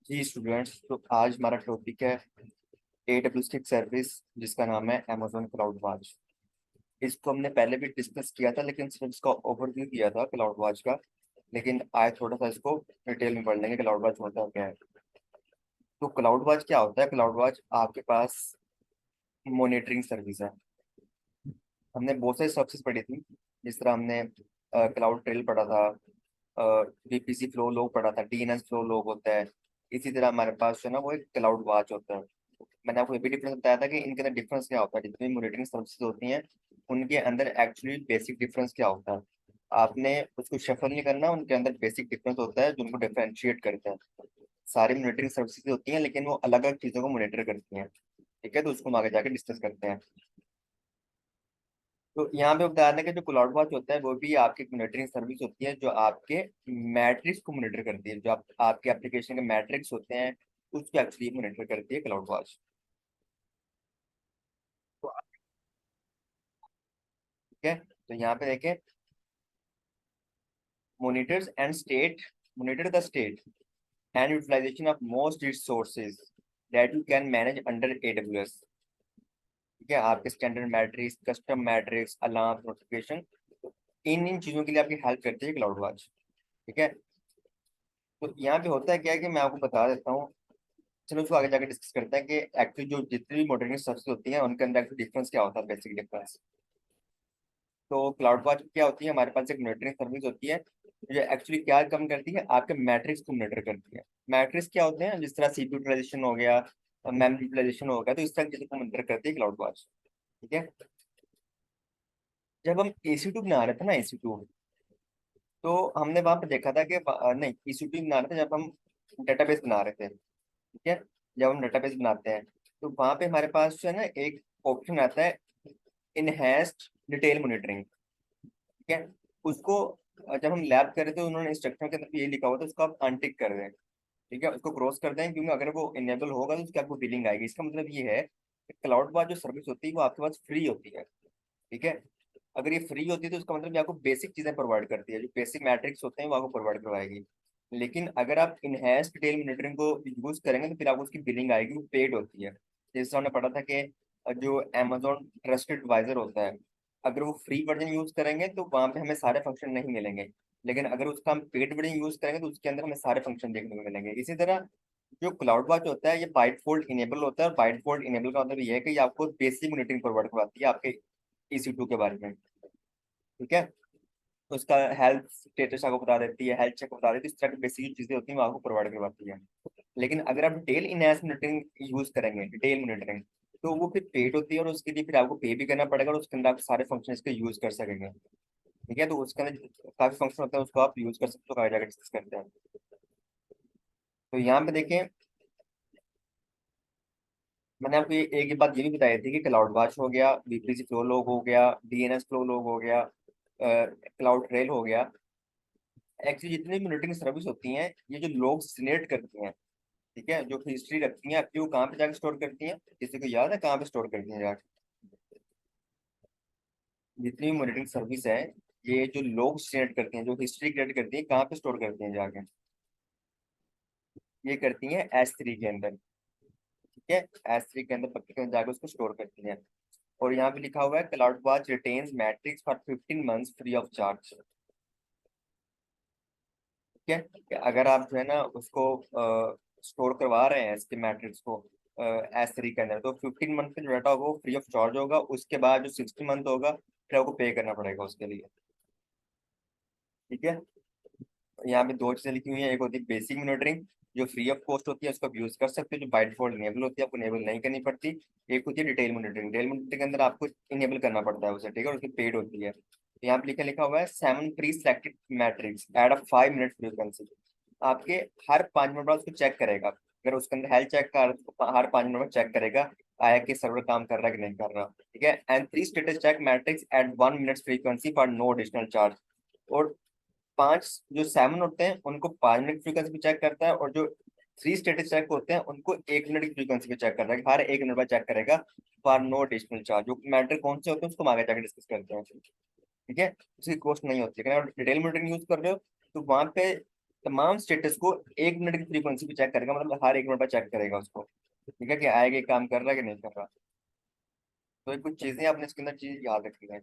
जी students, तो आज हमारा टॉपिक है AWS की एक सर्विस जिसका नाम है Amazon क्लाउड वॉच। इसको हमने पहले भी डिस्कस किया था, लेकिन सिर्फ इसका ओवरव्यू दिया था क्लाउड वॉच का। लेकिन आज थोड़ा सा इसको डिटेल में पढ़ लेंगे क्लाउड वॉच होता क्या है। तो क्लाउड वॉच क्या होता है? क्लाउड वॉच आपके पास मॉनिटरिंग सर्विस है। हमने बहुत सारी सर्विसेज पढ़ी थी, जिस तरह हमने क्लाउड ट्रेल पढ़ा था, VPC फ्लो लॉग पढ़ा था, DNS फ्लो लॉग होता है। इसी तरह हमारे पास जो है ना वो एक क्लाउड वॉच होता है। मैंने आपको ये भी डिफरेंस बताया था कि इनके अंदर डिफरेंस क्या होता है। जितनी मॉनिटरिंग सर्विसेज होती हैं उनके अंदर एक्चुअली बेसिक डिफरेंस क्या होता है, आपने उसको शफल नहीं करना। उनके अंदर बेसिक डिफरेंस होता है जो उनको डिफरेंशिएट करता है। सारी मॉनिटरिंग सर्विसेज होती हैं लेकिन वो अलग अलग चीज़ों को मॉनिटर करती हैं। ठीक है, तो उसको हम आगे जाके डिस्कस करते हैं। तो यहाँ पे बता दें कि जो क्लाउड वॉच होता है वो भी आपकी मॉनिटरिंग सर्विस होती है जो आपके मैट्रिक्स को मॉनिटर करती है। जो आपके एप्लीकेशन के मैट्रिक्स होते हैं उसको एक्चुअली मॉनिटर करती है क्लाउड वॉच। ठीक है, तो यहाँ पे देखें, monitors and state monitor the state and utilization of most resources that you can manage under AWS। ठीक है, आपके standard metrics, custom metrics, alarm, notification, इन इन चीजों के लिए आपकी हेल्प करती है क्लाउड वॉच। ठीक है, तो यहाँ पे होता है क्या है कि मैं आपको बता देता हूँ। चलो उसको आगे जाके डिस्कस करते हैं कि एक्चुअली जो जितनी भी मॉडर्निंग सर्विस होती हैं उनके अंदर एक्चुअली डिफरेंस क्या होता है, बेसिक डिफरेंस। तो क्लाउड वॉच क्या होती है? हमारे पास एक मॉनिटरिंग सर्विस होती है जो एक्चुअली क्या कम करती है, आपके मैट्रिक्स को मॉनिटर करती है। मैट्रिक्स क्या होते हैं? जिस तरह CPU यूटिलाइजेशन हो गया, मेमोरी यूटिलाइजेशन हो गया, तो इस तरह की चीजों को मॉनिटर करती है क्लाउड वॉच। ठीक है, जब हम EC2 बना रहे थे ना, EC2, तो हमने वहां पे देखा था कि नहीं, EC2 बना रहे थे जब हम डेटाबेस बना रहे थे। ठीक है, जब हम डेटाबेस बनाते हैं तो वहां पे हमारे पास जो है ना एक ऑप्शन आता है, इनहेंस्ड डिटेल मॉनिटरिंग। ठीक है, उसको जब हम लैब कर रहे थे उन्होंने इंस्ट्रक्शन के अंदर ये लिखा हुआ था, उसको आप अनटिक कर दें। ठीक है, उसको क्रॉस कर दें, क्योंकि अगर वो इनेबल होगा तो उसकी आपको बिलिंग आएगी। इसका मतलब ये है कि क्लाउड वाच जो सर्विस होती है वो आपके पास फ्री होती है। ठीक है, अगर ये फ्री होती है तो उसका मतलब ये आपको बेसिक चीजें प्रोवाइड करती है, जो बेसिक मैट्रिक्स होते हैं वो आपको प्रोवाइड करवाएगी। लेकिन अगर आप इनहेंस डिटेल मॉनिटरिंग को यूज करेंगे तो फिर आपको उसकी बिलिंग आएगी, वो पेड होती है। जैसे हमने पढ़ा था कि जो Amazon ट्रस्टेड एडवाइजर होता है, अगर वो फ्री वर्जन यूज करेंगे तो वहां पे हमें सारे फंक्शन नहीं मिलेंगे। लेकिन अगर उसका हम पेड वर्जन यूज करेंगे तो उसके अंदर हमें सारे फंक्शन देखने को मिलेंगे। इसी तरह जो क्लाउड वॉच होता है ये बाय डिफॉल्ट इनेबल होता है, और बाय डिफॉल्ट इनेबल का मतलब ये है कि ये आपको बेसिक मॉनिटरिंग प्रोवाइड करवाती है आपके EC2 के बारे में। ठीक है, उसका हेल्थ स्टेटस आपको बता देती है, हेल्थ चेक बता देती है, इस तरह की बेसिक चीजें होती हैं वो आपको प्रोवाइड करवाती है। लेकिन अगर आप डिटेल इनहेंस मॉनिटरिंग यूज करेंगे, डिटेल मॉनिटरिंग, तो वो फिर पेड होती है और उसके लिए फिर आपको पे भी करना पड़ेगा, और उसके अंदर आप सारे फंक्शन इसके यूज कर सकेंगे। ठीक है, तो उसके अंदर काफी फंक्शन होते हैं, उसको आप यूज कर सकते हो। आगे जाकर डिस्कस करते हैं। तो यहाँ पे देखें, मैंने आपको एक ही बात ये भी बताई थी कि क्लाउड वॉच हो गया, VPC फ्लो लॉग हो गया, DNS फ्लो लॉग हो गया, क्लाउड ट्रेल हो गया। एक्चुअली जितनी भी मॉनिटरिंग सर्विस होती हैं ये जो लॉग जनरेट करती हैं, ठीक है, जो हिस्ट्री रखती हैं आपकी, वो कहाँ पे जाकर स्टोर करती हैं? किसी को याद है कहाँ पे स्टोर करती हैं जाकर? जितनी भी मॉनिटरिंग सर्विस है ये जो लॉग जनरेट करती हैं, जो हिस्ट्री क्रिएट करती हैं, कहाँ पे स्टोर करती हैं जाके? ये करती हैं S3 के अंदर। ठीक है, S3 के अंदर पक्के के अंदर जाकर उसको स्टोर करती हैं। और यहाँ पे लिखा हुआ है cloud watch retains matrix for 15 months free of charge. ठीक है, कि अगर आप जो है ना उसको स्टोर करवा रहे हैं इसके मैट्रिक्स को S3 के अंदर, तो 15 मंथ का जो डाटा होगा वो फ्री ऑफ चार्ज होगा। उसके बाद जो 60 मंथ होगा फिर आपको पे करना पड़ेगा उसके लिए। ठीक है, यहाँ पे दो चीजें लिखी हुई हैं, एक होती है बेसिक मॉनिटरिंग जो फ्री ऑफ कॉस्ट होती है, उसको आप यूज कर सकते हो, जो बाय डिफॉल्ट इनेबल होती है, आपको इनेबल नहीं करनी पड़ती। एक होती है डिटेल मॉनिटरिंग, डिटेल मॉनिटरिंग के अंदर आपको इनेबल करना पड़ता है उसे। ठीक है, और उसकी पेड होती है। तो यहाँ पे लिखा लिखा हुआ है 7 pre selected matrix at a 5 minute frequency. आपके हर 5 मिनट बाद उसको चेक करेगा। अगर उसके अंदर हेल्थ चेक कर, हर 5 मिनट में चेक करेगा आया कि सर्वर काम कर रहा है कि नहीं कर रहा। ठीक है, and 3 status check metrics at 1 minute frequency for no additional charge. और पांच जो 7 होते हैं उनको 5 मिनट फ्रीक्वेंसी पे चेक करता है, और जो 3 स्टेटस चेक होते हैं उनको 1 मिनट की फ्रीक्वेंसी पे चेक करता है, हर 1 मिनट बाद चेक करेगा फॉर नो एडिशनल चार्ज। जो मैटर कौन से होते हैं उसको हम आगे जाकर डिस्कस करते हैं। ठीक है, उसकी कॉस्ट नहीं होती। लेकिन अगर डिटेल मीटरिंग यूज कर रहे हो तो वहां पे तमाम स्टेटस को 1 मिनट की फ्रीक्वेंसी पे चेक करेगा, मतलब हर 1 मिनट पर चेक करेगा उसको, ठीक है, कि आएगा, ये काम कर रहा है कि नहीं कर रहा। तो ये कुछ चीजें आपने इसके अंदर चीज याद रखी है।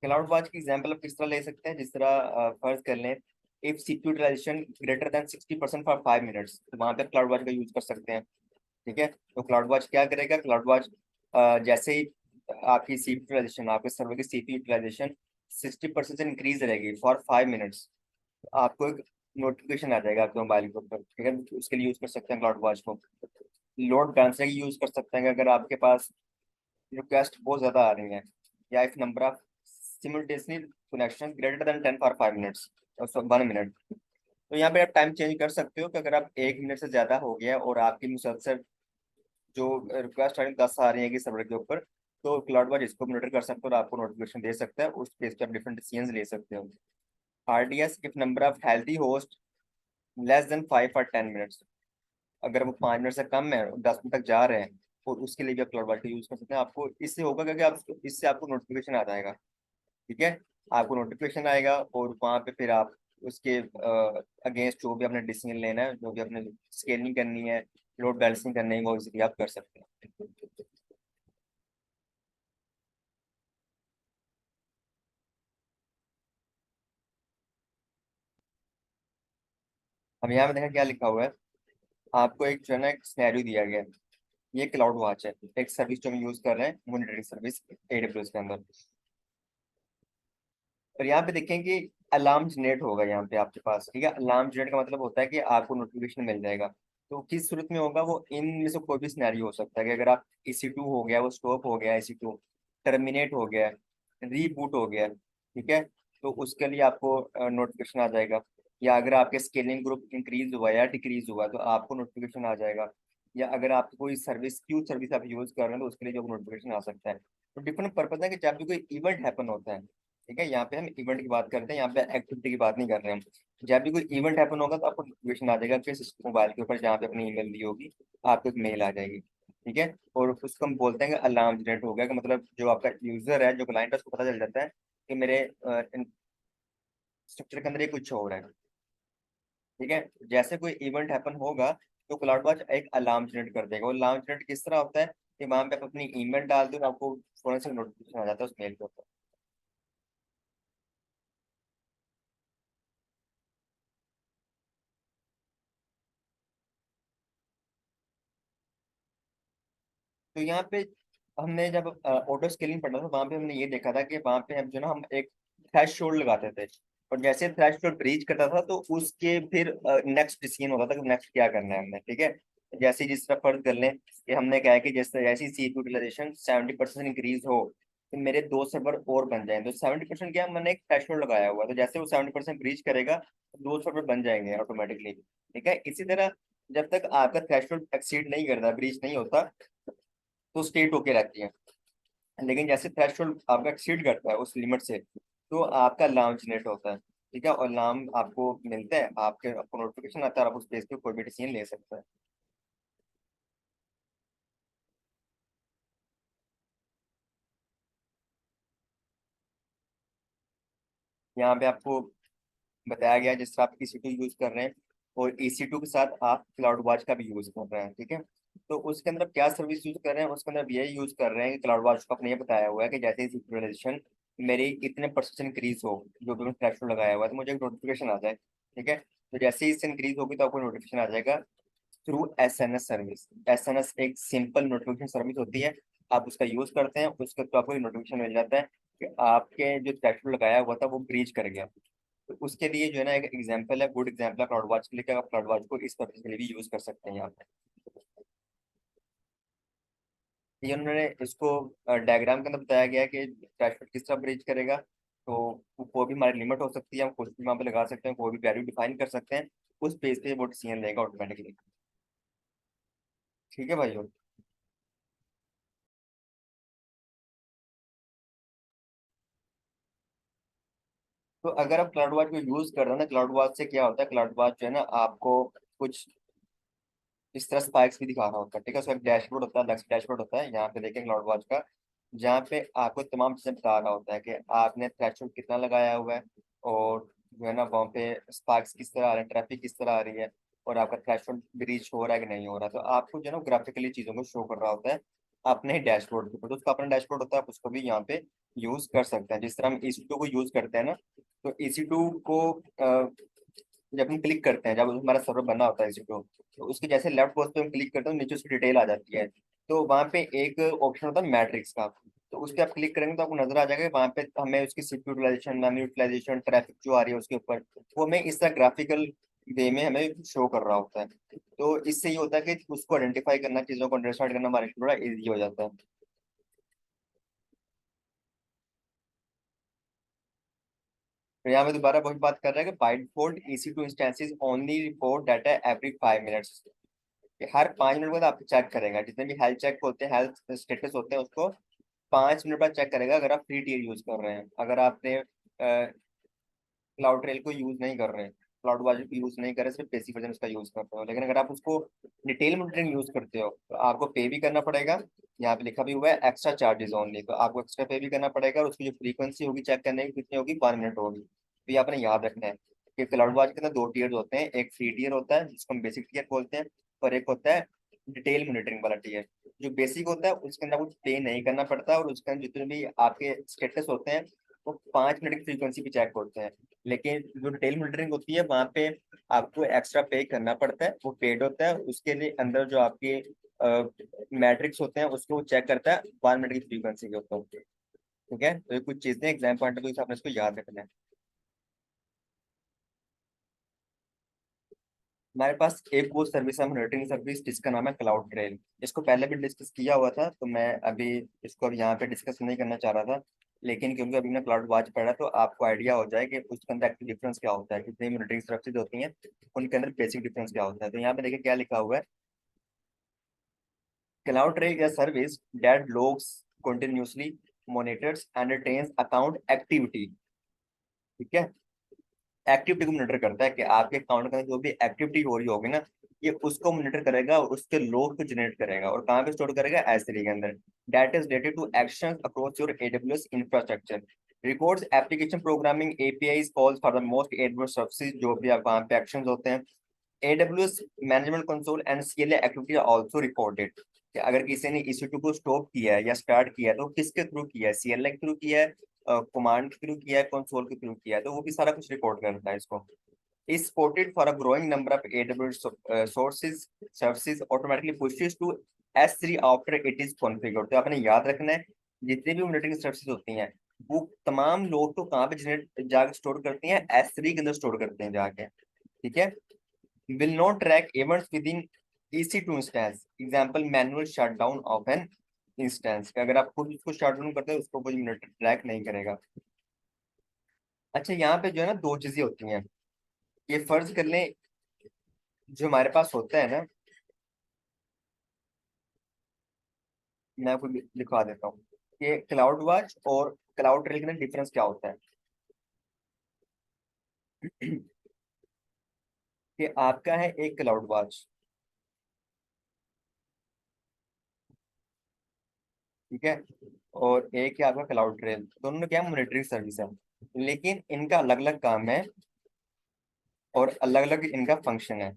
क्लाउड वॉच की एग्जांपल आप किस तरह ले सकते हैं, जिस तरह फर्ज कर लें, if CPU utilisation greater than 60% for 5 minutes, तो वहां पे क्लाउड वॉच का यूज कर सकते हैं। ठीक है, तो क्लाउड वॉच क्या करेगा, क्लाउड वॉच जैसे ही आपकी सीपीयू यूटिलाइजेशन, आपके सर्वर की सीपीयू यूटिलाइजेशन 60% से इंक्रीज रहेगी फॉर 5 मिनट्स, तो आपको एक नोटिफिकेशन आ जाएगा आपके मोबाइल के ऊपर। ठीक है, तो उसके लिए यूज कर सकते हैं क्लाउड वॉच को। लोड बैलेंसर की यूज कर सकते हैं कि अगर आपके पास रिक्वेस्ट बहुत ज्यादा आ रही है, या if number of simultaneously connection greater than 10 for 5 minutes, 1 minute, तो यहाँ पे आप टाइम चेंज कर सकते हो कि अगर आप 1 मिनट से ज्यादा हो गया और आपकी मुसलसल जो रिक्वेस्ट आ रही 10 आ रही है कि सर्वर के ऊपर, तो क्लाउड वॉच इसको मॉनिटर कर सकते हो और आपको नोटिफिकेशन दे सकता है, उस बेस पे आप डिफरेंट डिसीजन ले सकते हो। RDS, if number of healthy host less than 5 और 10 मिनट्स, अगर वो 5 मिनट से कम है और 10 मिनट तक जा रहे हैं, और उसके लिए भी आप क्लाउड वॉच का यूज कर सकते हैं। आपको इससे होगा क्योंकि आप इससे आपको नोटिफिकेशन आ जाएगा। ठीक है, आपको नोटिफिकेशन आएगा और वहां पे फिर आप उसके अगेंस्ट जो भी आपने डिसीजन लेना है, जो भी आपने स्केलिंग करनी है, लोड बैलेंसिंग करनी है, वो इजीली आप कर सकते हैं। अब यहाँ पे देखा क्या लिखा हुआ है, आपको एक जो है ना एक सिनेरियो दिया गया है। ये क्लाउड वॉच है, एक सर्विस जो हम यूज कर रहे हैं, मॉनिटरिंग सर्विस एडब्ल्यूएस के अंदर। और यहाँ पे देखें कि अलार्म जनरेट होगा यहाँ पे आपके पास। ठीक है, अलार्म जनरेट का मतलब होता है कि आपको नोटिफिकेशन मिल जाएगा। तो किस सूरत में होगा, वो इन में से कोई भी सिनेरियो हो सकता है कि अगर आप EC2 हो गया, वो स्टॉप हो गया, EC2 टर्मिनेट हो गया, रीबूट हो गया, ठीक है, तो उसके लिए आपको नोटिफिकेशन आ जाएगा। या अगर आपके स्केलिंग ग्रुप इंक्रीज हुआ या डिक्रीज हुआ, तो आपको नोटिफिकेशन आ जाएगा। या अगर आप कोई सर्विस, क्यू सर्विस आप यूज कर रहे हैं, तो उसके लिए जो नोटिफिकेशन आ सकता है। तो डिफरेंट पर्पज है कि जब भी कोई इवेंट हैपन होता है, ठीक है, यहाँ पे हम इवेंट की बात करते हैं, यहाँ पे एक्टिविटी की बात नहीं कर रहे हम। जब भी कोई इवेंट हैपन होगा तो आपको नोटिफिकेशन आ जाएगा कि मोबाइल के ऊपर, जहाँ पे अपनी ईमेल दी होगी, आपको एक मेल आ जाएगी। ठीक है, और उसको हम बोलते हैं कि अलार्म जनरेट हो गया, कि मतलब जो आपका यूजर है, जो क्लाइंट है, उसको पता चल जाता है कि मेरे स्ट्रक्चर के अंदर ये कुछ हो रहा है। ठीक है, जैसे कोई इवेंट हैपन होगा, तो क्लाउड वॉच एक अलार्म जनरेट कर देगा। वो अलार्म जनरेट किस तरह होता है कि वहां पे आप अपनी ईमेल डाल दो और आपको फौरन से नोटिफिकेशन आ जाता है उस मेल के ऊपर। तो यहाँ पे हमने जब ऑटो स्केलिंग पढ़ा था, वहां पे हमने ये देखा था कि वहां पे हम जो ना, हम एक थ्रेश होल्ड लगाते थे, और जैसे थ्रेश होल्ड ब्रीच करता था, तो उसके फिर नेक्स्ट डिसीजन होता था कि नेक्स्ट क्या करना है हमने। ठीक है, जैसे जिस तरह फर्ज कर लें कि हमने कहा है कि जैसे जैसी सीट यूटिलाइजेशन 70% इंक्रीज हो, तो मेरे 2 सर्वर और बन जाएं। तो 70% क्या, मैंने एक थ्रेश होल्ड लगाया हुआ है, तो जैसे वो 70% ब्रीच करेगा, तो 2 सर्वर बन जाएंगे ऑटोमेटिकली। ठीक है, इसी तरह जब तक आपका थ्रेशोल्ड एक्सीड नहीं करता, ब्रीच नहीं होता, तो स्टेट होके रहती है। लेकिन जैसे थ्रेशोल्ड आपका एक्सीड करता है उस लिमिट से, तो आपका अलार्म जनरेट होता है। ठीक है, और अलार्म आपको मिलता है, आपके आपको नोटिफिकेशन आता है, और आप उस बेस पे कोई भी डिसीजन ले सकते हैं। यहाँ पे आपको बताया गया जिस तरह आप EC2 यूज कर रहे हैं, और EC2 के साथ आप क्लाउड वॉच का भी यूज कर रहे हैं। ठीक है, तो उसके अंदर क्या सर्विस यूज कर रहे हैं, उसके अंदर ये यूज कर रहे हैं कि क्लाउड वॉच को आपने ये बताया हुआ है कि जैसे ही सिंक्रोनाइजेशन मेरी इतने परसेंट इंक्रीज हो, जो भी मैं थ्रेशोल्ड लगाया हुआ है, तो मुझे एक नोटिफिकेशन आ जाए। ठीक है, तो जैसे ही इससे इंक्रीज होगी, तो आपको नोटिफिकेशन आ जाएगा थ्रू SNS सर्विस। SNS एक सिंपल नोटिफिकेशन सर्विस होती है, आप उसका यूज करते हैं, उसके तो आपको नोटिफिकेशन मिल जाता है कि आपके जो थ्रेशोल्ड लगाया हुआ था वो ब्रीच कर गया। तो उसके लिए जो है ना एक एग्जांपल है, गुड एग्जांपल है क्लाउड वॉच के लिए, कि आप क्लाउड वॉच को इस पर्पज के लिए भी यूज कर सकते हैं यहाँ पे। ये उन्होंने इसको डायग्राम के अंदर बताया गया है कि थ्रेशोल्ड किस तरह ब्रीच करेगा। तो कोई भी हमारी लिमिट हो सकती है, हम कुछ भी वहाँ पे लगा सकते हैं, कोई भी वैल्यू डिफाइन कर सकते हैं, उस बेस पे वो डिसीजन लेगा ऑटोमेटिकली। ठीक है भाई। तो अगर आप क्लाउड वॉच को यूज कर रहे हो ना, क्लाउड वॉच से क्या होता है, क्लाउड वॉच जो है ना आपको कुछ इस तरह स्पाइक्स भी दिखा रहा होता है। ठीक है, उसका एक डैशबोर्ड होता है, अलग से डैशबोर्ड होता है, यहाँ पे देखें क्लाउड वॉच का जहाँ पे आपको तमाम चीजें बता रहा होता है कि आपने थ्रेशोल्ड कितना लगाया हुआ है, और जो है ना वहाँ पे स्पार्क्स किस तरह आ रहे हैं, ट्रैफिक किस तरह आ रही है, और आपका थ्रेशोल्ड ब्रीच हो रहा है कि नहीं हो रहा। तो आपको जो है ना ग्राफिकली चीजों को शो कर रहा होता है अपने डैशबोर्ड के ऊपर। तो उसका अपना डैशबोर्ड होता है, आप उसको भी यहाँ पे यूज कर सकते हैं। जिस तरह हम EC2 को यूज करते हैं ना, तो EC2 को जब हम क्लिक करते हैं, जब हमारा सर्वर बना होता है EC2, तो उसके जैसे लेफ्ट बॉक्स पे हम क्लिक करते हैं, नीचे उसकी डिटेल आ जाती है। तो वहाँ पे एक ऑप्शन होता है मैट्रिक्स का, तो उस पर आप क्लिक करेंगे तो आपको नजर आ जाएगा वहाँ पे हमें उसकी CPU utilisation, memory utilisation, traffic जो आ रही है उसके ऊपर, वो हमें इस तरह ग्राफिकल वे में हमें शो कर रहा होता है। तो इससे ये होता है कि उसको आइडेंटिफाई करना, चीज़ों को अंडरस्टैंड करना हमारे लिए थोड़ा ईजी हो जाता है। तो यहाँ पे दोबारा वही बात कर रहा है कि by default EC2 instances only report data every 5 minutes. Her 5 minute बाद आपको चेक करेगा, जितने भी हेल्थ चेक होते हैं, हेल्थ स्टेटस होते हैं, उसको 5 मिनट बाद चेक करेगा। अगर आप फ्री टियर यूज कर रहे हैं, अगर आपने क्लाउड ट्रेल को यूज नहीं कर रहे हैं, क्लाउड वाले को यूज नहीं कर रहे, सिर्फ बेसिक वर्जन उसका यूज कर रहे हो, लेकिन अगर आप उसको डिटेल मॉनिटरिंग यूज करते हो तो आपको पे भी करना पड़ेगा। यहाँ पे लिखा भी हुआ है एक्स्ट्रा चार्जेस ओनली, तो आपको एक्स्ट्रा पे भी करना पड़ेगा, और उसकी जो फ्रीक्वेंसी होगी चेक करने की कितनी होगी, 1 मिनट होगी। तो ये आपने याद रखना है कि क्लाउड वाच के अंदर दो टीयर होते हैं, एक फ्री टीयर होता है जिसको हम बेसिक टीयर बोलते हैं, और एक होता है डिटेल मॉनिटरिंग वाला टीयर। जो बेसिक होता है उसके अंदर कुछ पे नहीं करना पड़ता, और उसके अंदर जितने भी आपके स्टेटस होते हैं वो 5 मिनट की फ्रीक्वेंसी पे चेक होते हैं। लेकिन जो डिटेल मॉनिटरिंग होती है वहां पे आपको एक्स्ट्रा पे करना पड़ता है, वो पेड होता है। उसके लिए अंदर जो आपके मैट्रिक्स होते हैं उसको चेक करता है 1 मिनट की फ्रीक्वेंसी के ऊपर। ठीक है, तो ये कुछ चीजें एग्जाम पॉइंट ऑफ व्यू से आपने इसको याद रखना है। हमारे पास एक वो सर्विस है मॉनिटरिंग सर्विस जिसका नाम है क्लाउड ट्रेल। इसको पहले भी डिस्कस किया हुआ था, तो मैं अभी इसको अब यहाँ पे डिस्कस नहीं करना चाह रहा था, लेकिन क्योंकि अभी मैंने क्लाउड वॉच पढ़ा तो आपको आइडिया हो जाए कि उसके अंदर एक्चुअली डिफरेंस क्या होता है, कितनी मॉनिटरिंग सर्विसेज होती हैं, उनके अंदर बेसिक डिफरेंस क्या होता है। तो यहाँ पे देखिए क्या लिखा हुआ है, क्लाउड ट्रेल या service that logs continuously monitors and retains account activity। ठीक है, एक्टिविटी को मॉनिटर करता है कि आपके अकाउंट के अंदर जो भी एक्टिविटी हो रही होगी ना, ये उसको मॉनिटर करेगा और उसके लॉग को जनरेट करेगा, और कहाँ पे स्टोर करेगा, S3 के अंदर। That is related to actions across your AWS infrastructure, records application programming APIs calls for the most AWS services, जो भी आप वहाँ पे एक्शंस होते हैं। AWS management console and CLA activity are also reported, कि अगर किसी ने EC2 को स्टॉप किया है या स्टार्ट किया है तो किसके थ्रू किया है, CLA के थ्रू किया है, कमांड के थ्रू किया है, कंसोल के थ्रू किया है, तो वो भी सारा कुछ रिकॉर्ड करता है इसको। is supported for a growing number of AWS sources services automatically pushes to S3 after it is configured। तो आपने याद रखना है जितनी भी मॉनिटरिंग सर्विसेज होती हैं वो तमाम लोग तो कहाँ पे जनरेट जाकर स्टोर करती हैं, S3 के अंदर स्टोर करते हैं जाके। ठीक है, will not track events within EC2 instance, example manual shutdown of an instance, कि अगर आप खुद उसको शट डाउन करते हैं उसको कोई मॉनिटर ट्रैक नहीं करेगा। अच्छा, यहाँ पे जो है ना दो चीजें होती हैं, ये फर्ज कर लें जो हमारे पास होता है ना, मैं आपको लिखवा देता हूँ कि क्लाउड वॉच और क्लाउड ट्रेल के अंदर डिफरेंस क्या होता है। कि आपका है एक क्लाउड वॉच, ठीक है, और एक है आपका क्लाउड ट्रेल, दोनों में क्या मॉनिटरिंग सर्विस है, लेकिन इनका अलग अलग काम है और अलग अलग इनका फंक्शन है।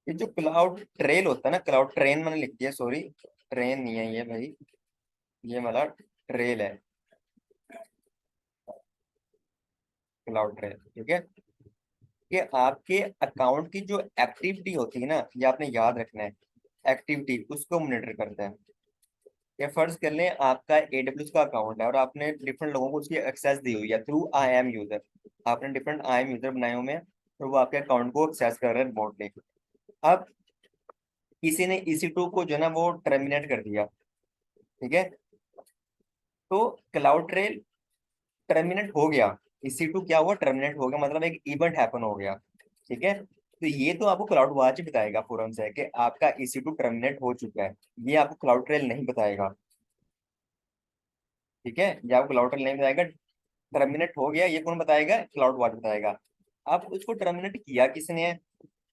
ये जो क्लाउड ट्रेल होता है ना, क्लाउड ट्रेन मैंने लिख दिया, सॉरी, ट्रेन नहीं है ये भाई, ये वाला ट्रेल है, क्लाउड ट्रेल। ठीक है, कि आपके अकाउंट की जो एक्टिविटी होती है ना, ये आपने याद रखना है, एक्टिविटी उसको मॉनिटर करता है। या फर्ज कर लें आपका AWS का अकाउंट है और आपने डिफरेंट लोगों को उसकी एक्सेस दी हुई है थ्रू IAM यूजर, आपने डिफरेंट IAM यूजर बनाए हुए हैं और वो आपके अकाउंट को एक्सेस कर रहे हैं रिमोटली। अब किसी ने EC2 को जो है ना वो टर्मिनेट कर दिया, ठीक है, तो क्लाउड ट्रेल टर्मिनेट हो गया, EC2 क्या हुआ, टर्मिनेट हो गया, मतलब एक इवेंट हैपन हो गया। ठीक है, तो ये तो आपको क्लाउड वॉच बताएगा फोरम से कि आपका EC2 टर्मिनेट हो चुका है, ये आपको क्लाउड ट्रेल नहीं बताएगा। ठीक है, ये आपको क्लाउड ट्रेल नहीं बताएगा। टर्मिनेट हो गया ये कौन बताएगा, क्लाउड वॉच बताएगा। अब उसको टर्मिनेट किया किसने है,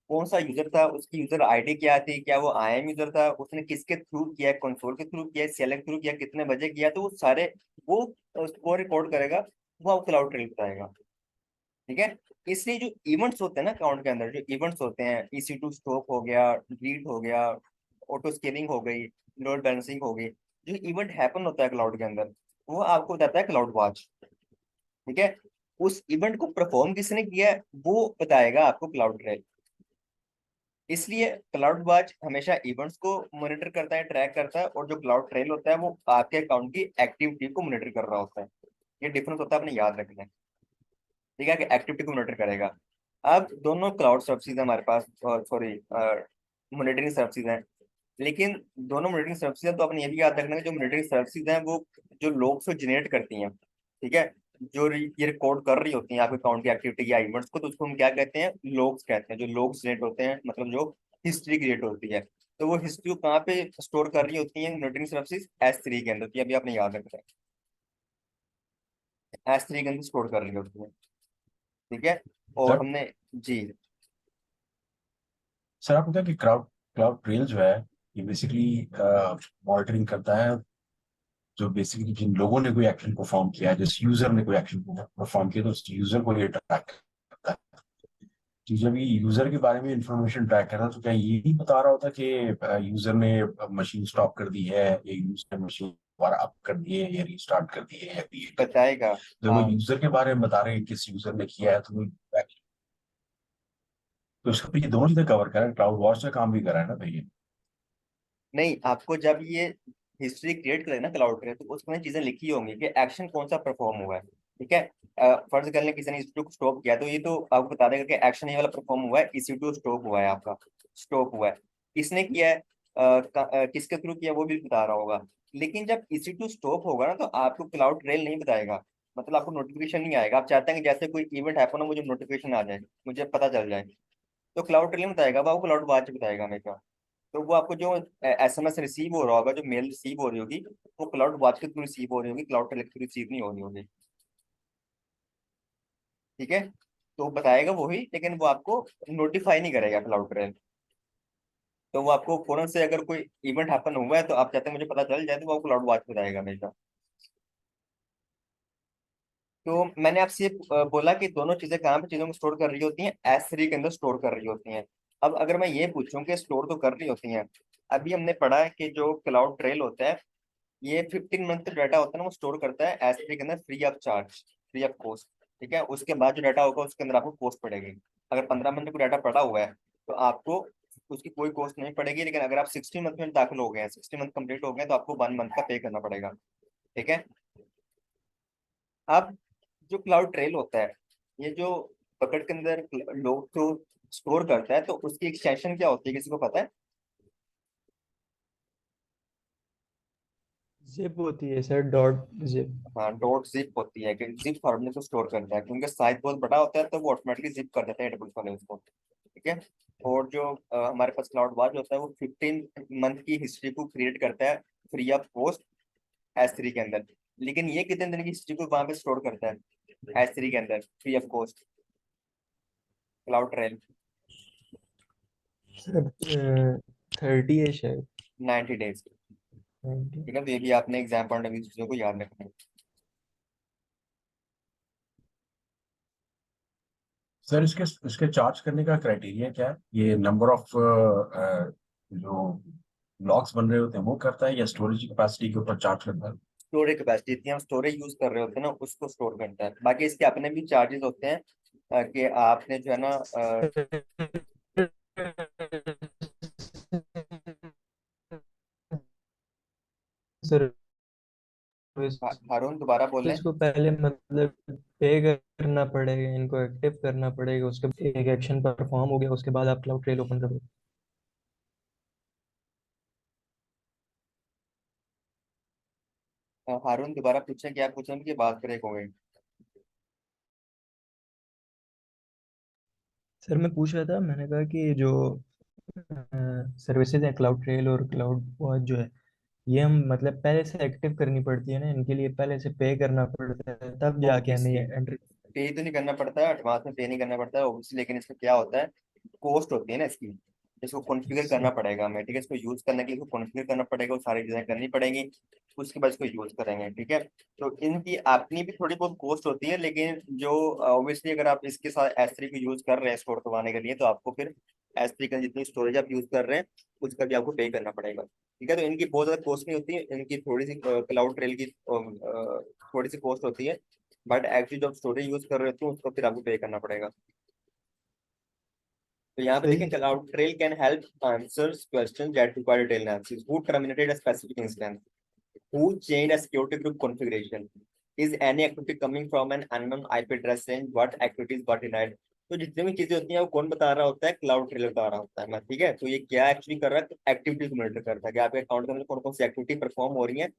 कौन सा यूजर था, उसकी यूजर आईडी क्या थी, क्या वो IAM यूजर था, उसने किसके थ्रू किया, कंसोल के थ्रू किया, CLI के थ्रू किया, कितने बजे किया, तो वो सारे वो उसको रिकॉर्ड करेगा, वो आपको क्लाउड ट्रेल बताएगा। ठीक है। इसलिए जो इवेंट्स होते हैं ना अकाउंट के अंदर, जो इवेंट्स होते हैं, EC2 स्टॉप हो गया, डिलीट हो गया, ऑटो स्केलिंग हो गई, लोड बैलेंसिंग हो गई, जो इवेंट हैपन होता है क्लाउड के अंदर, वो आपको बताता है क्लाउड वॉच। ठीक है। उस इवेंट को परफॉर्म किसने किया है वो बताएगा आपको क्लाउड ट्रेल। इसलिए क्लाउड वॉच हमेशा इवेंट्स को मॉनिटर करता है, ट्रैक करता है, और जो क्लाउड ट्रेल होता है वो आपके अकाउंट की एक्टिविटी को मॉनिटर कर रहा होता है। ये डिफरेंस होता है, अपने याद रखना है। ठीक है, कि एक्टिविटी को मॉनिटर करेगा। अब दोनों क्लाउड सर्विसेज हमारे पास, सॉरी, मॉनिटरिंग सर्विसेज हैं। लेकिन दोनों मॉनिटरिंग सर्विसेज हैं, तो अपने ये भी याद रखना है कि जो मॉनिटरिंग सर्विसेज हैं वो जो लोग से जनरेट करती हैं। ठीक है। जो ये रिकॉर्ड कर रही होती हैं आपके अकाउंट की एक्टिविटी या इवेंट्स को, तो उसको हम क्या कहते हैं, लोग्स कहते हैं। जो लोग्स जनरेट होते हैं, मतलब जो हिस्ट्री क्रिएट होती है, तो वो हिस्ट्री को कहाँ पे स्टोर कर रही होती है मॉनिटरिंग सर्विसेज, S3 के अंदर। तो ये भी आपने याद रखना है, S3 के अंदर स्टोर कर रही होती है। ठीक है। और सर हमने, जी, सर आप पता है कि क्लाउड क्लाउड ट्रेल जो है ये बेसिकली मॉनिटरिंग करता है, जो बेसिकली जिन लोगों ने कोई एक्शन परफॉर्म किया है, जिस यूजर ने कोई एक्शन परफॉर्म किया, तो उस यूजर को ये ट्रैक करता है। तो जब ये यूजर के बारे में इंफॉर्मेशन ट्रैक करता है, तो क्या ये नहीं बता रहा होता कि यूजर ने मशीन स्टॉप कर दी है, या यूजर ने मशीन दोबारा अप कर दी है, या रिस्टार्ट कर दी है, या क्रिएट कर दी है? बताएगा। तो वो हाँ। यूजर के बारे में बता रहे हैं, किस यूजर ने किया है, तो वो तो उसका तो ये दोनों चीजें कवर करा है, क्लाउड वॉच का काम भी करा है ना भैया। नहीं, आपको जब ये हिस्ट्री क्रिएट करें ना क्लाउड पे, तो उसमें चीजें लिखी होंगी कि एक्शन कौन सा परफॉर्म हुआ है। ठीक है। फर्ज कर लें किसी ने EC2 को स्टॉप किया, तो ये तो आपको बता देगा कि एक्शन ये वाला परफॉर्म हुआ है, EC2 स्टॉप हुआ है आपका, स्टॉप हुआ है, किसने किया है, किसके थ्रू किया, वो भी बता रहा होगा। लेकिन जब EC2 स्टॉप होगा ना, तो आपको क्लाउड ट्रेल नहीं बताएगा, मतलब आपको नोटिफिकेशन नहीं आएगा। आप चाहते हैं कि जैसे कोई इवेंट हैपन हो, मुझे नोटिफिकेशन आ जाए, मुझे पता चल जाए, तो क्लाउड ट्रेल नहीं बताएगा, वो आपको क्लाउड वॉच बताएगा हमेशा। तो वो आपको जो SMS रिसीव हो रहा होगा, जो मेल रिसीव हो रही होगी, वो क्लाउड वॉच के थ्रू रिसीव हो रही होगी, क्लाउड टेल के थ्रू रिसीव नहीं हो रही होगी। ठीक है। तो बताएगा वही, लेकिन वो आपको नोटिफाई नहीं करेगा क्लाउड टेल। तो वो आपको फौरन से, अगर कोई इवेंट हैपन हुआ है तो आप चाहते हैं मुझे पता चल जाए, तो वो आपको क्लाउड वॉच बताएगा हमेशा। तो मैंने आपसे ये बोला कि दोनों चीजें कहाँ पे चीजों को स्टोर कर रही होती हैं, S3 के अंदर स्टोर कर रही होती हैं। अब अगर मैं ये पूछूं कि स्टोर तो कर रही होती हैं, अभी हमने पढ़ा है कि जो क्लाउड ट्रेल होता है, ये 15 मंथ का डाटा होता है ना, वो स्टोर करता है S3 के अंदर, free of charge, free of cost. ठीक है। उसके बाद जो डाटा होगा उसके अंदर आपको कॉस्ट पड़ेगी। अगर 15 मंथ का डाटा पड़ा हुआ है, तो आपको उसकी कोई कॉस्ट नहीं पड़ेगी। लेकिन अगर आप 60 मंथ में दाखिल हो गए हैं, 60 मंथ कंप्लीट हो गए, तो आपको 1 मंथ का पे करना पड़ेगा। ठीक है। अब जो क्लाउड ट्रेल होता है, ये जो बकेट के अंदर लोग जो स्टोर करता है, तो उसकी एक्सटेंशन क्या होती है, किसी को पता है? जिप होती है सर, डॉट जिप। हाँ, डॉट जिप होती है, कि जिप फॉर्मेट को स्टोर करता है, क्योंकि साइज बहुत बड़ा होता है, तो वो ऑटोमेटिकली जिप कर देता है AWS वाले उसको। ठीक है। और जो हमारे पास क्लाउड वॉच होता है, वो 15 मंथ की हिस्ट्री को क्रिएट करता है, फ्री ऑफ कॉस्ट, S3 के अंदर। लेकिन ये कितने दिन की हिस्ट्री को वहां पे स्टोर करता है, S3 के अंदर, free of cost, cloud trail? Sir 30 है शायद। 90 डेज। 90। ठीक है। तो ये भी आपने एग्जाम पॉइंट ऑफ व्यू चीजों को याद रखना है। सर इसके इसके चार्ज करने का क्राइटेरिया क्या है? ये नंबर ऑफ जो ब्लॉक्स बन रहे होते हैं वो करता है, या स्टोरेज कैपेसिटी के ऊपर चार्ज करता है? स्टोरेज कैपेसिटी, जितनी हम स्टोरेज यूज कर रहे होते हैं ना, उसको स्टोर करता है। बाकी इसके अपने भी चार्जेस होते हैं, कि आपने जो है ना, सर हारून दोबारा बोलें। इसको पहले मतलब पे करना पड़ेगा, इनको एक्टिव करना पड़ेगा, उसके बाद एक एक्शन परफॉर्म हो गया, उसके बाद आप क्लाउड ट्रेल ओपन करोगे। हारून दोबारा पूछें, क्या पूछें कि बात ब्रेक हो गई। सर मैं पूछ रहा था, मैंने कहा कि जो सर्विसेज है क्लाउड ट्रेल और क्लाउड वॉच जो है, ये हम मतलब पहले से एक्टिव करनी पड़ती है ना, इनके लिए पहले से पे करना पड़ता है तब जाके हमें ऑब्वियसली ये एंट्री। पे तो नहीं करना पड़ता है, एडवांस में पे नहीं करना पड़ता है ऑब्वियसली, लेकिन इसमें क्या होता है, कॉस्ट होती है ना इसकी, इसको कॉन्फ़िगर करना पड़ेगा हमें, ठीक है। इसको यूज करने के लिए इसको कॉन्फ़िगर करना पड़ेगा, वो सारी चीजें करनी पड़ेंगी, उसके बाद इसको यूज करेंगे, ठीक है। तो इनकी अपनी भी थोड़ी बहुत कॉस्ट होती है, लेकिन जो ऑब्वियसली अगर आप इसके साथ S3 को यूज कर रहे हैं स्टोर करवाने के लिए, तो आपको फिर S3 का जितनी स्टोरेज आप यूज कर रहे हैं उसका भी आपको पे करना पड़ेगा, ठीक है। तो इनकी बहुत ज्यादा कॉस्ट नहीं होती है, इनकी थोड़ी सी क्लाउड ट्रेल की थोड़ी सी कॉस्ट होती है, बट एक्चुअली जब स्टोरेज यूज कर रहे होते हैं उसको फिर आपको पे करना पड़ेगा। तो यहाँ पे देखें, सही। Cloud trail can help answers question that require detail analysis, who terminated a specific instance, who changed a security group configuration, is any activity coming from an unknown IP address range, what activities got denied। तो जितनी भी चीजें होती हैं वो कौन बता रहा होता है, क्लाउड ट्रेलर बता रहा होता है मैं, ठीक है। तो ये क्या एक्चुअली कर रहा है, एक्टिविटी को मॉनिटर करता है कि आपके अकाउंट के अंदर कौन कौन सी एक्टिविटी परफॉर्म हो रही है,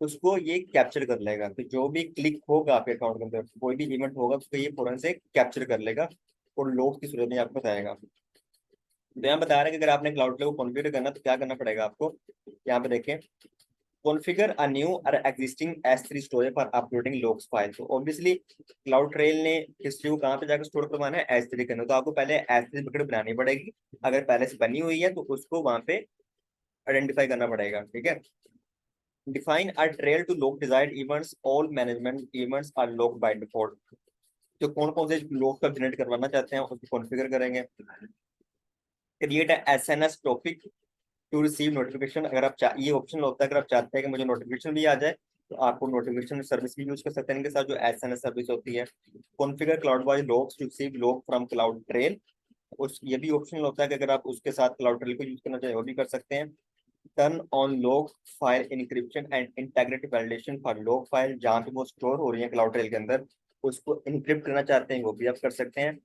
उसको ये कैप्चर कर लेगा। तो जो भी क्लिक होगा आपके अकाउंट के अंदर, कोई भी इवेंट होगा, उसको ये फौरन से कैप्चर कर लेगा और लॉग की सूरत में आपको बताएगा। तो यहाँ बता रहे हैं कि अगर आपने क्लाउड ट्रेल को कॉन्फ़िगर करना तो क्या करना पड़ेगा आपको, यहाँ पे देखें, कॉन्फ़िगर अ न्यू और existing S3 storage for uploading logs file. तो ऑब्वियसली क्लाउड ट्रेल ने हिस्ट्री को कहाँ पे जाकर स्टोर करवाना है, S3 के अंदर। तो आपको पहले S3 बकेट बनानी पड़ेगी, अगर पहले से बनी हुई है तो उसको वहां पे आइडेंटिफाई करना पड़ेगा, ठीक है। Define a trail to log desired events, all management events are log by default. तो कौन कौन से लॉग का जनरेट करवाना चाहते हैं उसको कॉन्फ़िगर करेंगे। Create SNS topic to receive notification, अगर आप ये ऑप्शन होता है, अगर आप चाहते हैं कि मुझे नोटिफिकेशन भी आ जाए तो आपको नोटिफिकेशन सर्विस भी यूज कर सकते हैं इनके साथ, जो SNS सर्विस होती है। Configure cloud wise logs to receive log from cloud trail, उस ये भी ऑप्शनल होता है कि अगर आप उसके साथ क्लाउड ट्रेल को यूज करना चाहें वो भी कर सकते हैं। Turn on log file encryption and integrity validation for log file, जहाँ पे वो स्टोर हो रही है क्लाउड ट्रेल के अंदर, उसको इनक्रिप्ट करना चाहते हैं वो भी आप कर सकते हैं।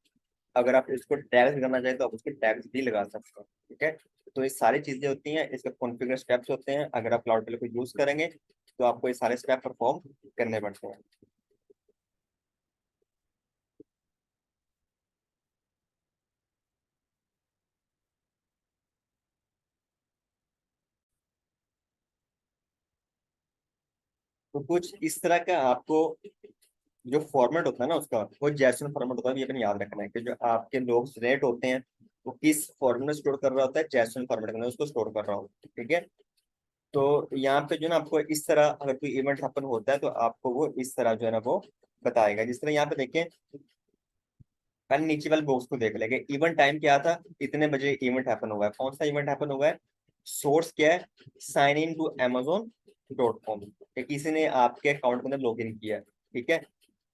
अगर आप इसको टैग करना चाहें तो आप उसके टैग्स भी लगा सकते हैं, ठीक है। तो ये सारी चीजें होती हैं, इसके कॉन्फ़िगर स्टेप्स होते हैं, अगर आप क्लाउड प्ले को यूज करेंगे तो आपको ये सारे स्टेप परफॉर्म करने पड़ते हैं। तो कुछ इस तरह का आपको जो फॉर्मेट होता है ना उसका, वो जैसन फॉर्मेट होता है, ये अपने याद रखना है कि जो आपके लोग रेट होते हैं वो किस फॉर्मेट में स्टोर कर रहा होता है, जैसन फॉर्मेट में उसको स्टोर कर रहा होता है, ठीक है। तो यहाँ पे जो है ना आपको इस तरह अगर कोई इवेंट हैपन होता है तो आपको वो इस तरह जो है ना वो बताएगा। जिस तरह यहाँ पे देखें, पहले नीचे वाले बॉक्स को देख लेंगे, इवेंट टाइम क्या था, इतने बजे इवेंट हैपन हुआ है, कौन सा इवेंट हैपन हुआ है, सोर्स क्या है, साइन इन टू Amazon.com, किसी ने आपके अकाउंट के अंदर लॉग इन किया है, ठीक है।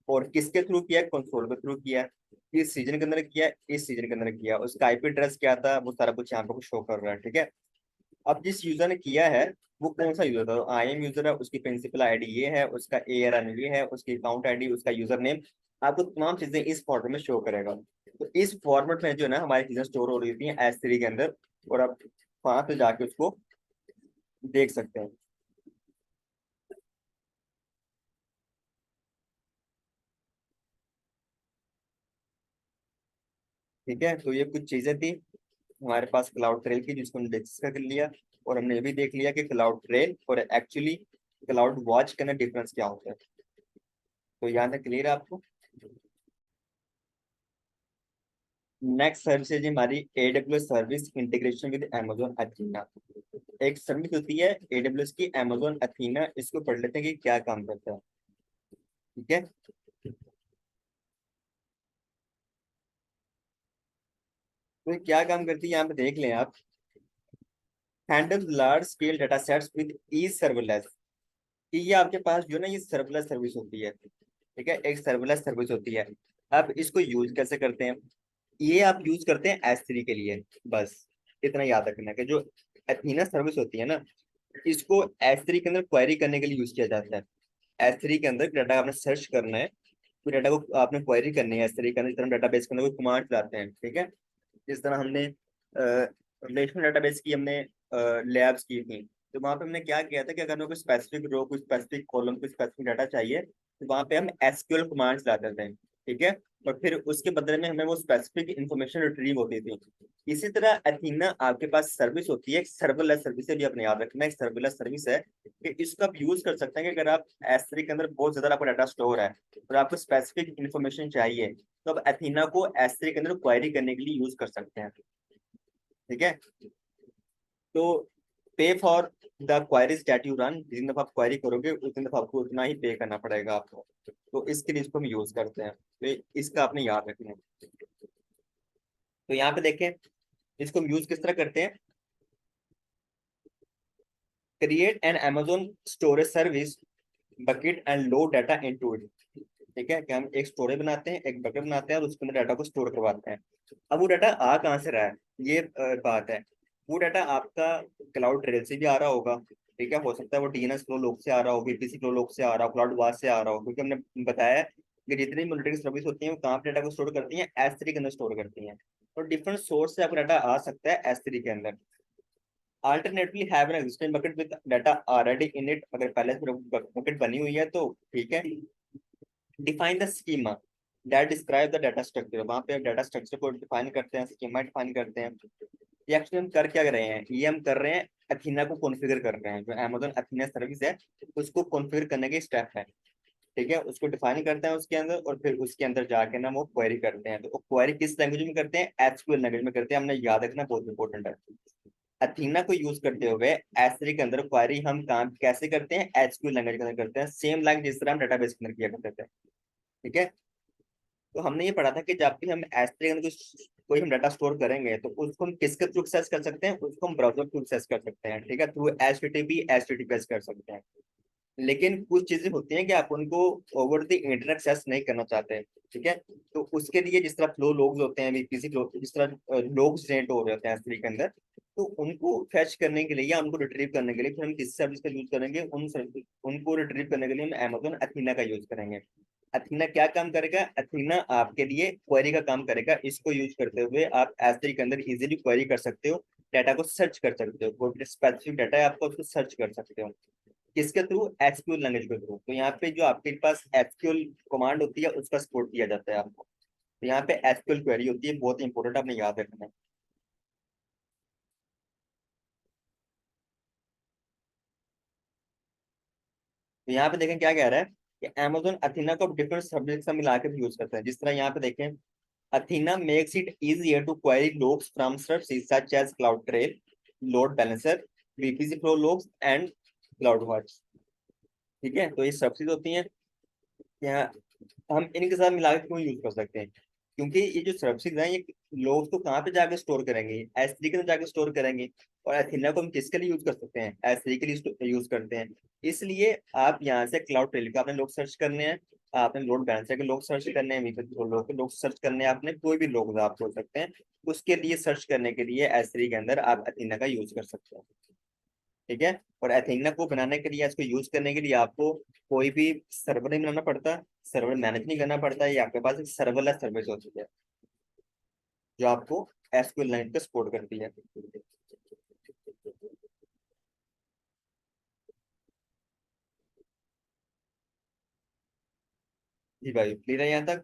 और किसके थ्रू किया है, कंसोल के थ्रू किया है, इस सीजन के अंदर किया है, इस सीजन के अंदर किया है, उसका IP एड्रेस क्या था, वो सारा कुछ यहाँ पे शो कर रहा है, ठीक है। अब जिस यूजर ने किया है वो कौन सा यूजर था, IM यूजर है, उसकी प्रिंसिपल ID ये है, उसका ARN ये है, उसकी अकाउंट ID, उसका यूजर नेम, आपको तमाम चीजें इस फॉर्मेट में शो करेगा। तो इस फॉर्मेट में जो है ना हमारी चीजें स्टोर हो रही थी S3 के अंदर, और आप वहां पे जाके उसको देख सकते हैं, ठीक है। तो ये कुछ चीजें थी हमारे पास क्लाउड ट्रेल की, जिसको हमने डिस्कस कर लिया, और हमने ये भी देख लिया कि क्लाउड ट्रेल और एक्चुअली क्लाउड वॉच के अंदर डिफरेंस क्या होता है। तो यहाँ तक क्लियर है आपको। नेक्स्ट सर्विस है जी हमारी AWS service integration with Amazon Athena. एक सर्विस होती है AWS की Amazon अथीना, इसको पढ़ लेते हैं कि क्या काम करता है, ठीक है। तो ये क्या काम करती है यहाँ पे देख लें आप, handle large scale data sets with E serverless, कि ये आपके पास जो ना ये सर्वरलेस सर्विस होती है, ठीक है, एक सर्वरलेस सर्विस होती है। अब इसको यूज कैसे करते हैं, ये आप यूज करते हैं S3 के लिए, बस इतना याद रखना है कि जो अथीना सर्विस होती है ना, इसको S3 के अंदर क्वेरी करने के लिए यूज किया जाता है। S3 के अंदर डाटा आपने सर्च करना है, तो डाटा को आपने क्वेरी करनी है S3 के अंदर, जिस तरह डाटाबेस के अंदर कोई कमांड चलाते हैं, ठीक है। जिस तरह हमने रिलेशनल डाटाबेस की हमने लैब्स की थी, तो वहां पे हमने क्या किया था कि अगर हमें कोई स्पेसिफिक रो, कोई स्पेसिफिक कॉलम, कोई स्पेसिफिक डाटा चाहिए, तो वहां पे हम SQL कमांड चलाते थे, ठीक है। और फिर उसके बदले में हमें वो स्पेसिफिक इंफॉर्मेशन रिट्रीव होती थी। इसी तरह अथीना आपके पास सर्विस होती है, एक सर्वरलेस सर्विस है, भी अपने याद रखना है, एक सर्वरलेस सर्विस है कि इसको आप यूज कर सकते हैं कि अगर आप S3 के अंदर बहुत ज्यादा आपका डाटा स्टोर है और आपको स्पेसिफिक इन्फॉर्मेशन चाहिए, तो अब एथीना को S3 के अंदर क्वेरी करने के लिए यूज कर सकते हैं। ठीक है, तो पे for the queries that you run, जितनी दफा आप क्वेरी करोगे उतनी दफा आपको उतना ही पे करना पड़ेगा आपको। तो इसके लिए इसको हम यूज करते हैं, तो इसका आपने याद रखना है। तो यहाँ पे देखें इसको हम यूज किस तरह करते हैं। Create an Amazon storage service bucket and load data into it. ठीक है, कि हम एक स्टोरेज बनाते हैं, एक बकेट बनाते हैं और उसके अंदर डाटा को स्टोर करवाते हैं। अब वो डाटा आ कहाँ से रहा है, ये बात है। वो डाटा आपका क्लाउड ट्रेल से भी आ रहा होगा। ठीक है, हो सकता है वो डीएनएस फ्लो लॉग से आ रहा हो, VPC फ्लो लॉग से आ रहा हो, क्लाउड वास से आ रहा हो, क्योंकि हमने बताया है कि जितनी मॉनिटरिंग सर्विस होती है वो कहाँ पे डाटा को स्टोर करती हैं, S3 के अंदर स्टोर करती हैं। तो डिफरेंट सोर्स से आपका डाटा आ सकता है S3 के अंदर। Alternately have an existing bucket with data already in it, अगर पहले से बकेट बनी हुई है तो ठीक है। Define the schema that describe the data structure, वहां पे डाटा स्ट्रक्चर को डिफाइन करते हैं, स्कीमा डिफाइन करते हैं। ये एक्चुअली हम कर क्या रहे हैं, ये हम कर रहे हैं अथीना को कॉन्फ़िगर कर रहे हैं, जो Amazon अथीना सर्विस है उसको कॉन्फ़िगर करने के स्टेप है। ठीक है, उसको डिफाइन करते हैं उसके अंदर, और फिर उसके अंदर जाके ना वो क्वेरी करते हैं। तो वो क्वेरी किस लैंग्वेज में करते हैं, एसक्यूएल लैंग्वेज में करते हैं, हमने याद रखना बहुत इंपॉर्टेंट है। अथीना को यूज करते हुए S3 के अंदर क्वेरी हम काम कैसे करते हैं, एसक्यूएल लैंग्वेज के अंदर करते हैं, सेम लाइक जिस तरह हम डेटाबेस के अंदर किया करते थे। ठीक है, तो हमने ये पढ़ा था कि जब भी हम S3 के अंदर कोई हम डाटा स्टोर करेंगे तो उसको हम किसके थ्रू एक्सेस कर सकते हैं, उसको हम ब्राउजर थ्रू एक्सेस कर सकते हैं। ठीक है, थ्रू HTTPS कर सकते हैं। लेकिन कुछ चीजें होती हैं कि आप उनको ओवर द इंटरनेट एक्सेस नहीं करना चाहते। ठीक है, तो उसके लिए जिस तरह फ्लो लॉग्स होते हैं, VPC फ्लो, जिस तरह लॉग्स जनरेट हो रहे होते हैं S3 के अंदर, तो उनको फैच करने के लिए या उनको रिट्रीव करने के लिए फिर हम किस सर्विस का यूज करेंगे, उनको रिट्रीव करने के लिए हम Amazon अथीना का यूज करेंगे। अथीना क्या काम करेगा, अथीना आपके लिए क्वेरी का काम करेगा। इसको यूज करते हुए आप S3 के अंदर इजीली क्वेरी कर सकते हो, डाटा को सर्च कर सकते हो, कोई स्पेसिफिक डाटा है आपका उसको सर्च कर सकते हो। किसके थ्रू, एसक्यूएल लैंग्वेज के थ्रू। तो यहाँ पे जो आपके पास एसक्यूएल कमांड होती है उसका सपोर्ट दिया जाता है आपको। तो यहाँ पे एसक्यूएल क्वेरी होती है, बहुत इंपॉर्टेंट, आपने याद रखना है। तो यहाँ पे देखें क्या कह रहा है कि Amazon अथीना को डिफरेंट सब्जेक्ट से मिला के भी यूज करता है। जिस तरह यहाँ पे देखें, Athena makes it easier to query logs from services such as CloudTrail, load balancer, VPC flow logs and CloudWatch. ठीक है, तो ये सर्विसेज होती हैं, यहाँ हम इनके साथ मिला के क्यों यूज कर सकते हैं, क्योंकि ये जो सर्विसेज हैं ये लोग तो कहाँ पे जाके स्टोर करेंगे, S3 के अंदर जाके स्टोर करेंगे। और एथीना को हम किसके लिए यूज कर सकते हैं, S3 के लिए यूज करते हैं। इसलिए आप यहाँ से क्लाउड ट्रेल का आपने लोग सर्च करने हैं, आपने लोड बैलेंसर के लोग सर्च करने हैं, लोग के लोग सर्च करने हैं, आपने कोई भी लोग आप हो सकते हैं, उसके लिए सर्च करने के लिए S3 के अंदर आप अथीना का यूज कर सकते हैं। ठीक है, और एथेना को बनाने के लिए, इसको यूज करने के लिए आपको कोई भी सर्वर नहीं बनाना पड़ता, सर्वर मैनेज नहीं करना पड़ता है। ये आपके पास एक सर्वरलेस सर्विस होती है जो आपको एसक्यूएल लाइन पे सपोर्ट करती है। जी भाई, क्लियर है यहाँ तक।